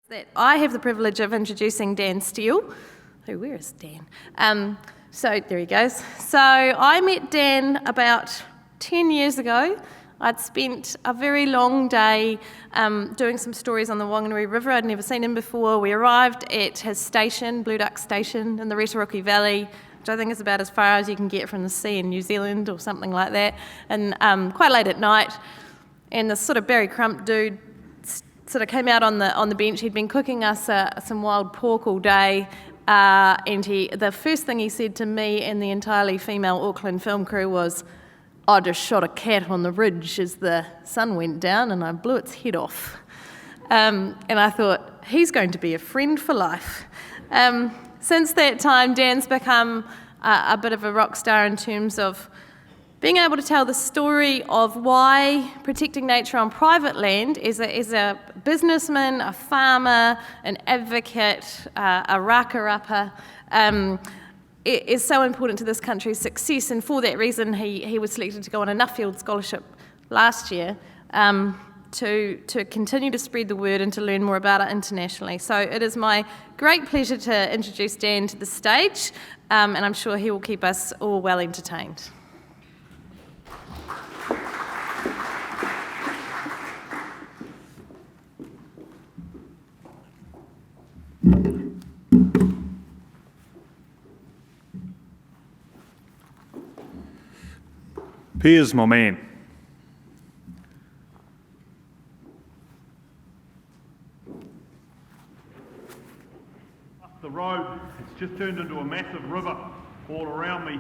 That I have the privilege of introducing Dan Steele. Where is Dan? So there he goes. So I met Dan about 10 years ago. I'd spent a very long day doing some stories on the Wanganui River. I'd never seen him before. We arrived at his station, Blue Duck Station, in the Retaruki Valley, which I think is about as far as you can get from the sea in New Zealand or something like that, and quite late at night. And this sort of Barry Crump dude sort of came out on the bench. He'd been cooking us some wild pork all day, and the first thing he said to me and the entirely female Auckland film crew was, "I just shot a cat on the ridge as the sun went down and I blew its head off." And I thought, he's going to be a friend for life. Since that time, Dan's become a bit of a rock star in terms of being able to tell the story of why protecting nature on private land as a businessman, a farmer, an advocate, a rakarapa, is so important to this country's success. And for that reason, he was selected to go on a Nuffield scholarship last year to continue to spread the word and to learn more about it internationally. So it is my great pleasure to introduce Dan to the stage, and I'm sure he will keep us all well entertained. Piers, my man. The road, it's just turned into a massive river all around me,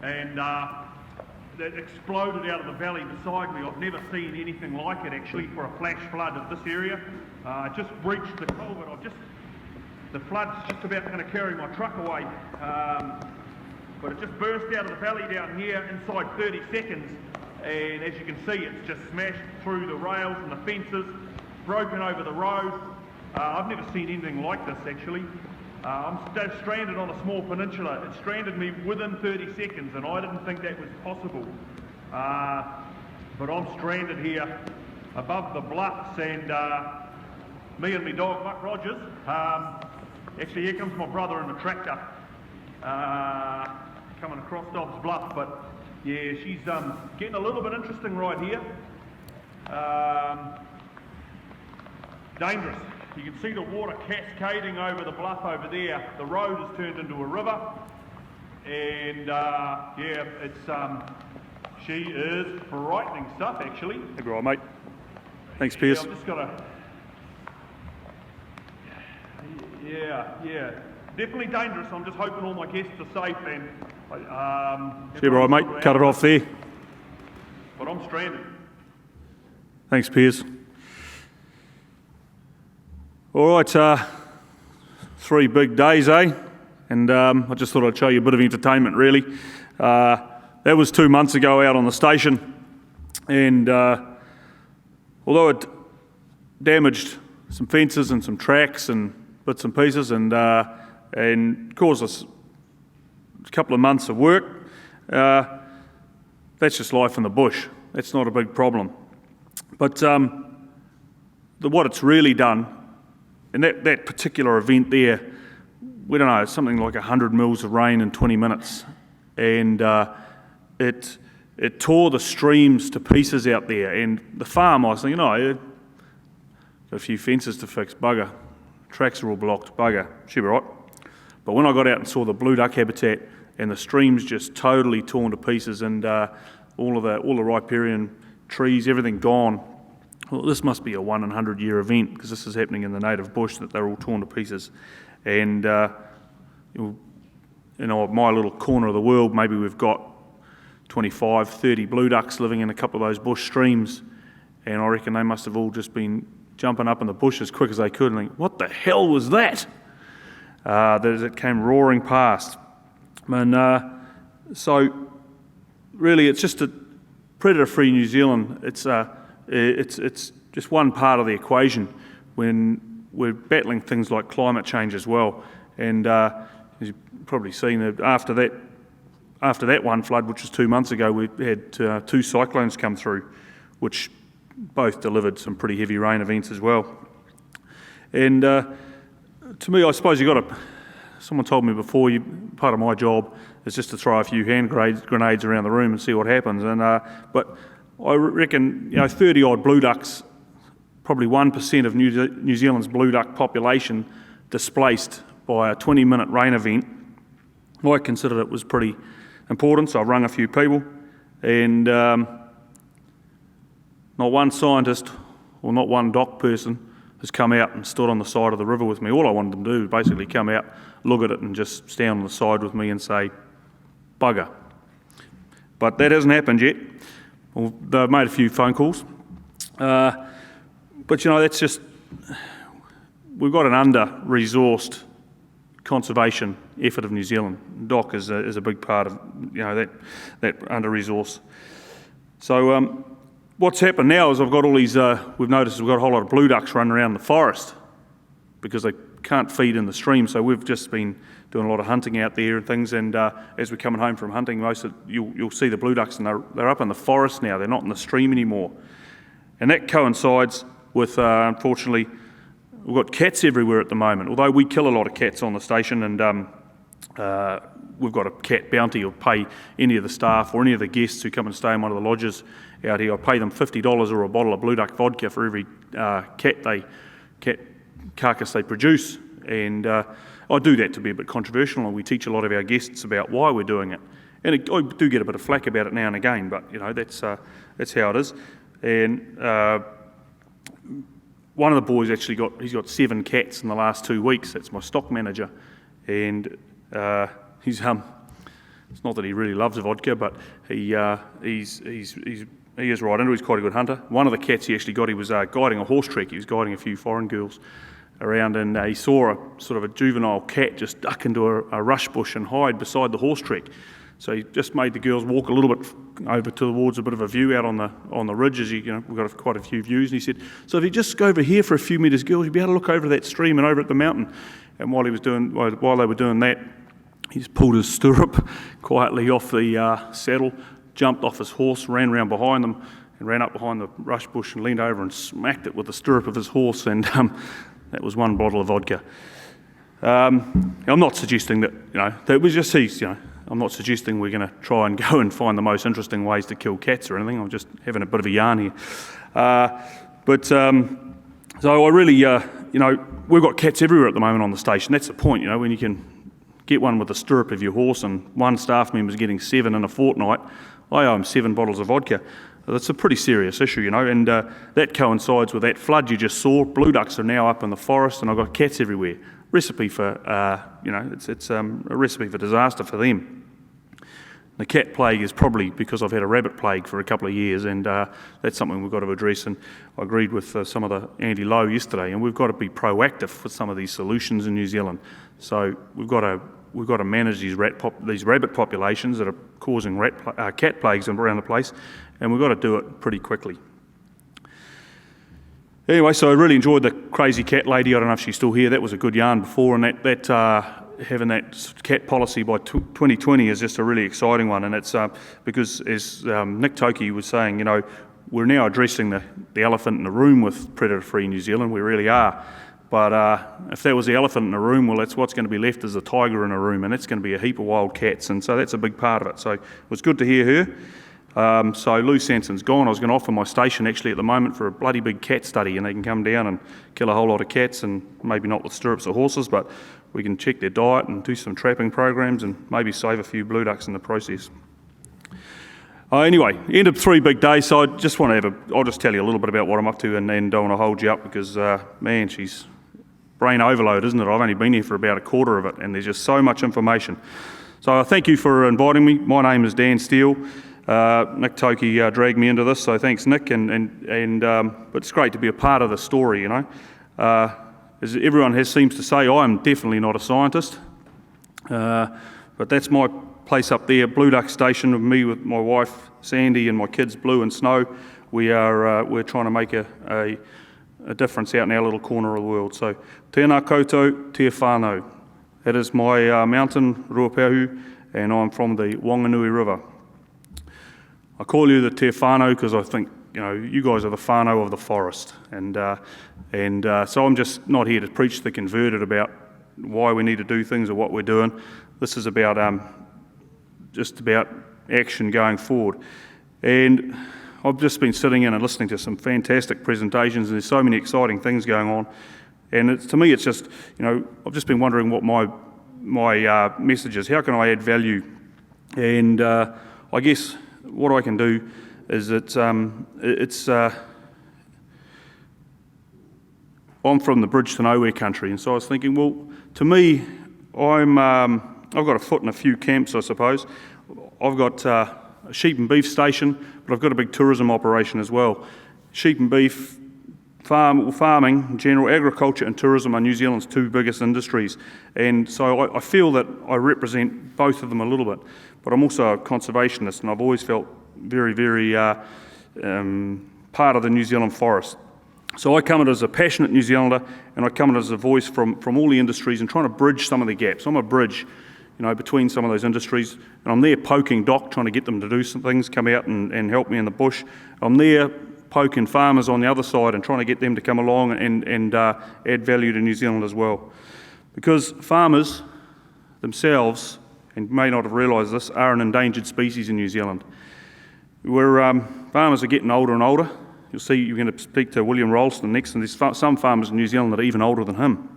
and that exploded out of the valley beside me. I've never seen anything like it actually for a flash flood of this area. It just breached the culvert. The flood's just about going to carry my truck away. But it just burst out of the valley down here inside 30 seconds, and as you can see, it's just smashed through the rails and the fences, broken over the road. I've never seen anything like this actually. I'm stranded on a small peninsula. It stranded me within 30 seconds, and I didn't think that was possible. But I'm stranded here above the bluffs, and me and my dog, Muck Rogers. Actually, here comes my brother in the tractor. Coming across Dobbs Bluff, but yeah, she's getting a little bit interesting right here. Dangerous. You can see the water cascading over the bluff over there. The road has turned into a river, and yeah, it's she is frightening stuff actually. Hey, right, mate. Thanks, Piers. Yeah, I've just got to. Yeah. Definitely dangerous. I'm just hoping all my guests are safe and. Right, mate. Cut it off there. But I'm stranded. Thanks, Piers. All right, 3 big days, eh? And I just thought I'd show you a bit of entertainment, really. That was 2 months ago out on the station, and although it damaged some fences and some tracks and bits and pieces, and caused us a couple of months of work, that's just life in the bush. That's not a big problem. But what it's really done, and that particular event there, we don't know, something like 100 mils of rain in 20 minutes, and it tore the streams to pieces out there. And the farm, I was thinking, got a few fences to fix, bugger. Tracks are all blocked, bugger. She'll be right. But when I got out and saw the blue duck habitat and the streams just totally torn to pieces, and all the riparian trees, everything gone, well, this must be a 1 in 100 year event, because this is happening in the native bush, that they're all torn to pieces. And my little corner of the world, maybe we've got 25, 30 blue ducks living in a couple of those bush streams, and I reckon they must have all just been jumping up in the bush as quick as they could and think, what the hell was that? As it came roaring past. And so really it's just a predator-free New Zealand. It's just one part of the equation when we're battling things like climate change as well. And as you've probably seen, that after that one flood, which was 2 months ago, we had 2 cyclones come through, which both delivered some pretty heavy rain events as well. And to me, I suppose someone told me before, part of my job is just to throw a few hand grenades around the room and see what happens. But I reckon, 30 odd blue ducks, probably 1% of New Zealand's blue duck population displaced by a 20-minute rain event. I considered it was pretty important, so I've rung a few people, and not one scientist or not one dock person has come out and stood on the side of the river with me. All I wanted them to do was basically come out, look at it, and just stand on the side with me and say, bugger. But that hasn't happened yet. Well, they've made a few phone calls. But that's just, we've got an under-resourced conservation effort of New Zealand. DOC is a big part of that under-resource. So what's happened now is I've got all these, we've noticed we've got a whole lot of blue ducks running around the forest because they can't feed in the stream, so we've just been doing a lot of hunting out there and things, and as we're coming home from hunting, you'll see the blue ducks, and they're up in the forest now, they're not in the stream anymore. And that coincides with, unfortunately, we've got cats everywhere at the moment, although we kill a lot of cats on the station, and we've got a cat bounty. I'll pay any of the staff or any of the guests who come and stay in one of the lodges out here, I'll pay them $50 or a bottle of blue duck vodka for every cat carcass they produce. And I do that to be a bit controversial, and we teach a lot of our guests about why we're doing it. And I do get a bit of flack about it now and again, but that's how it is. And one of the boys he's got 7 cats in the last 2 weeks. That's my stock manager, and he's it's not that he really loves vodka, but he is right into. He's quite a good hunter. One of the cats he actually got, he was guiding a horse trek. He was guiding a few foreign girls around, and he saw a sort of a juvenile cat just duck into a rush bush and hide beside the horse trek. So he just made the girls walk a little bit over towards a bit of a view out on the ridge. As we've got quite a few views, and he said, "So if you just go over here for a few metres, girls, you'll be able to look over that stream and over at the mountain." And while they were doing that, he just pulled his stirrup quietly off the saddle, jumped off his horse, ran round behind them, and ran up behind the rush bush and leaned over and smacked it with the stirrup of his horse. And that was 1 bottle of vodka. I'm not suggesting that was just I'm not suggesting we're going to try and go and find the most interesting ways to kill cats or anything. I'm just having a bit of a yarn here. So I really, we've got cats everywhere at the moment on the station. That's the point, when you can get one with the stirrup of your horse, and one staff member's getting 7 in a fortnight. I owe him 7 bottles of vodka. That's a pretty serious issue, and that coincides with that flood you just saw. Blue ducks are now up in the forest, and I've got cats everywhere. Recipe for, it's a recipe for disaster for them. The cat plague is probably because I've had a rabbit plague for a couple of years, and that's something we've got to address. And I agreed with some of the Andy Lowe yesterday, and we've got to be proactive with some of these solutions in New Zealand. So we've got to manage these rabbit populations that are causing cat plagues around the place, and we've got to do it pretty quickly. Anyway, so I really enjoyed the crazy cat lady. I don't know if she's still here. That was a good yarn before, and that having that cat policy by 2020 is just a really exciting one. And it's because, as Nick Toki was saying, we're now addressing the elephant in the room with predator-free New Zealand. We really are. But if that was the elephant in the room, well, that's what's going to be left is the tiger in a room, and it's going to be a heap of wild cats. And so that's a big part of it. So it was good to hear her. So Lou Sanson's gone. I was going to offer my station actually at the moment for a bloody big cat study, and they can come down and kill a whole lot of cats, and maybe not with stirrups or horses, but we can check their diet and do some trapping programs and maybe save a few blue ducks in the process. Anyway, end of 3 big days, so I just want to I'll just tell you a little bit about what I'm up to, and then don't want to hold you up because, man, she's brain overload, isn't it? I've only been here for about a quarter of it, and there's just so much information. So thank you for inviting me. My name is Dan Steele. Nick Toki dragged me into this, so thanks, Nick. But it's great to be a part of the story, As everyone seems to say, I'm definitely not a scientist, but that's my place up there, Blue Duck Station, with me, with my wife Sandy and my kids Blue and Snow. We're trying to make a difference out in our little corner of the world. So tēnā koutou, te whānau. That is my mountain, Ruapehu, and I'm from the Wanganui River. I call you the te whānau because I think you guys are the whānau of the forest, and so I'm just not here to preach to the converted about why we need to do things or what we're doing. This is about just about action going forward. And I've just been sitting in and listening to some fantastic presentations, and there's so many exciting things going on. And to me, it's just, I've just been wondering what my message is. How can I add value? And I guess what I can do is I'm from the bridge to nowhere country, and so I was thinking, well, to me, I've got a foot in a few camps, I suppose. I've got a sheep and beef station, but I've got a big tourism operation as well. Sheep and beef, farming in general, agriculture and tourism are New Zealand's two biggest industries, and so I feel that I represent both of them a little bit. But I'm also a conservationist, and I've always felt very, very part of the New Zealand forest. So I come at it as a passionate New Zealander, and I come at it as a voice from all the industries and trying to bridge some of the gaps. I'm a bridge, between some of those industries, and I'm there poking Doc, trying to get them to do some things, come out and help me in the bush. I'm there poking farmers on the other side and trying to get them to come along and add value to New Zealand as well. Because farmers themselves, and may not have realised this, are an endangered species in New Zealand. Farmers are getting older and older. You'll see, you're going to speak to William Ralston next, and there's some farmers in New Zealand that are even older than him.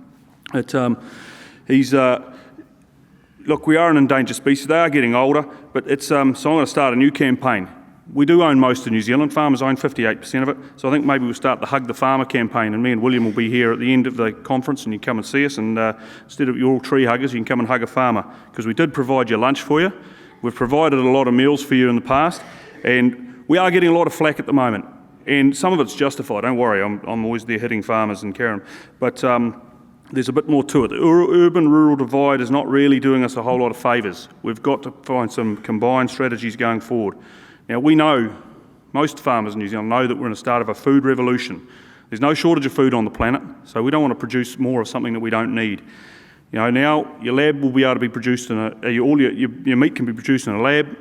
Look, we are an endangered species. They are getting older, but so I'm going to start a new campaign. We do own most of New Zealand. Farmers own 58% of it, so I think maybe we'll start the Hug the Farmer campaign, and me and William will be here at the end of the conference, and you come and see us, and instead of you're all tree huggers, you can come and hug a farmer, because we did provide you lunch for you. We've provided a lot of meals for you in the past, and we are getting a lot of flack at the moment. And some of it's justified, don't worry, I'm always there hitting farmers and carrying them. But there's a bit more to it. The urban-rural divide is not really doing us a whole lot of favours. We've got to find some combined strategies going forward. Now, we know, most farmers in New Zealand know that we're in the start of a food revolution. There's no shortage of food on the planet, so we don't want to produce more of something that we don't need. Now your lab will be able to be produced your meat can be produced in a lab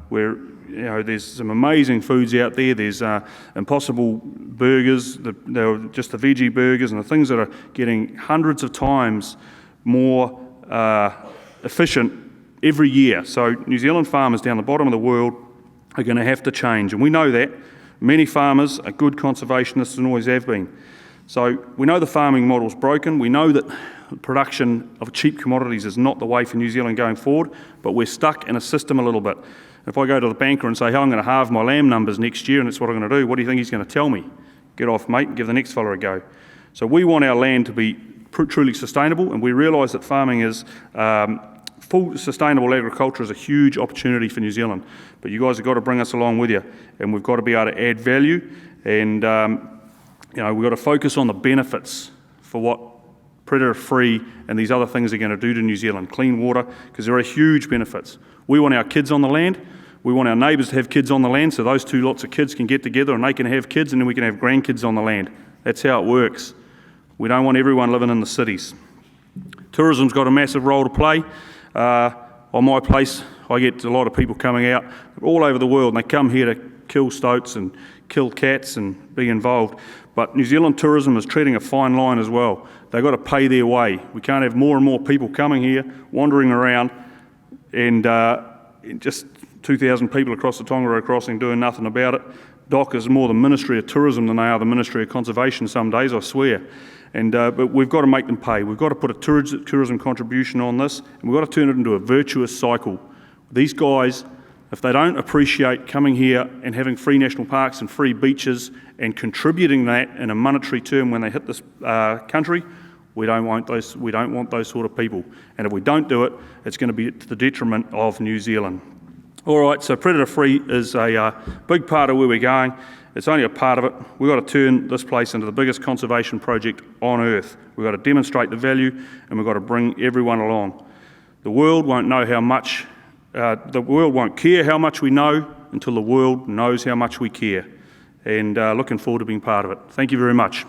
where there's some amazing foods out there. There's Impossible burgers, just the veggie burgers, and the things that are getting hundreds of times more efficient every year. So New Zealand farmers down the bottom of the world are going to have to change, and we know that. Many farmers are good conservationists and always have been. So we know the farming model's broken. We know that production of cheap commodities is not the way for New Zealand going forward, but we're stuck in a system a little bit. If I go to the banker and say, hey, I'm going to halve my lamb numbers next year and that's what I'm going to do, what do you think he's going to tell me? Get off, mate, and give the next fella a go. So we want our land to be truly sustainable, and we realise that farming is full sustainable agriculture is a huge opportunity for New Zealand. But you guys have got to bring us along with you, and we've got to be able to add value, and we've got to focus on the benefits for what predator-free and these other things are going to do to New Zealand. Clean water, because there are huge benefits. We want our kids on the land. We want our neighbours to have kids on the land, so those two lots of kids can get together and they can have kids, and then we can have grandkids on the land. That's how it works. We don't want everyone living in the cities. Tourism's got a massive role to play. On my place, I get a lot of people coming out all over the world, and they come here to kill stoats and kill cats and be involved. But New Zealand tourism is treading a fine line as well. They've got to pay their way. We can't have more and more people coming here, wandering around, and just 2,000 people across the Tongariro crossing doing nothing about it. DOC is more the Ministry of Tourism than they are the Ministry of Conservation some days, I swear. But we've got to make them pay. We've got to put a tourism contribution on this, and we've got to turn it into a virtuous cycle. These guys, if they don't appreciate coming here and having free national parks and free beaches and contributing that in a monetary term when they hit this country, we don't want those. We don't want those sort of people. And if we don't do it, it's going to be to the detriment of New Zealand. All right. So predator-free is a big part of where we're going. It's only a part of it. We've got to turn this place into the biggest conservation project on earth. We've got to demonstrate the value, and we've got to bring everyone along. The world won't know how much. The world won't care how much we know until the world knows how much we care. And looking forward to being part of it. Thank you very much.